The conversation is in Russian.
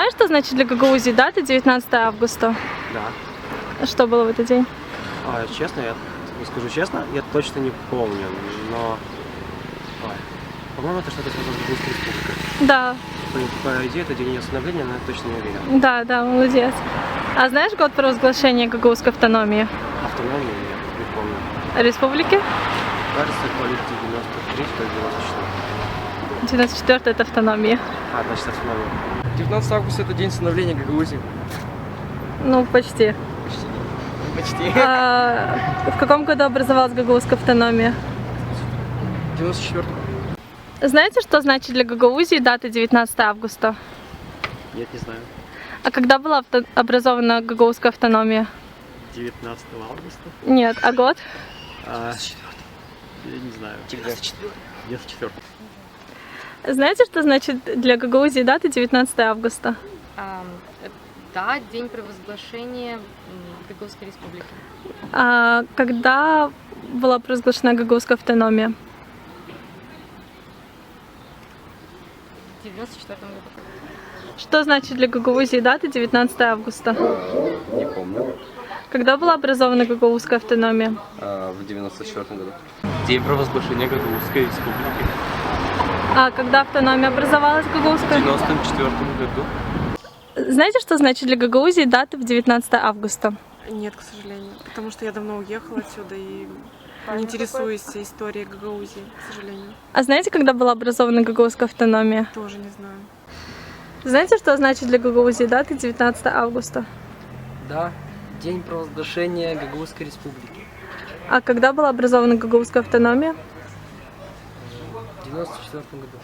Знаешь, что значит для Гагаузии дата 19 августа? Да. Что было в этот день? Честно, я не скажу честно, я точно не помню, но... По-моему, это что-то связано с Гагаузской республикой. Да, По идее, это день ее становления, но я точно не уверен. да, молодец. А знаешь год провозглашения Гагаузской автономии? Автономии нет, не помню. Республики? Кажется, то ли 93, то ли 94. 94 это автономия. Значит, автономия. 19 августа это день становления Гагаузии. Ну, почти. Почти. В каком году образовалась Гагаузская автономия? 94. Знаете, что значит для Гагаузии дата 19 августа? Нет, не знаю. А когда была образована Гагаузская автономия? 19 августа? Нет, а год? Я не знаю. 94. Знаете, что значит для Гагаузии дата 19 августа? Да, день провозглашения Гагаузской республики. А когда была провозглашена Гагаузская автономия? В 94 году. Что значит для Гагаузии дата 19 августа? Не помню. Когда была образована Гагаузская автономия? В 94 году. День провозглашения Гагаузской республики. А когда автономия образовалась В Гагаузская? 94 году. Знаете, что значит для Гагаузии дата в 19 августа? Нет, к сожалению, потому что я давно уехала отсюда и не интересуюсь историей Гагаузии, к сожалению. А знаете, когда была образована Гагаузская автономия? Тоже не знаю. Знаете, что значит для Гагаузии дата 19 августа? Да, день провозглашения Гагаузской республики. А когда была образована Гагаузская автономия? В 94 году.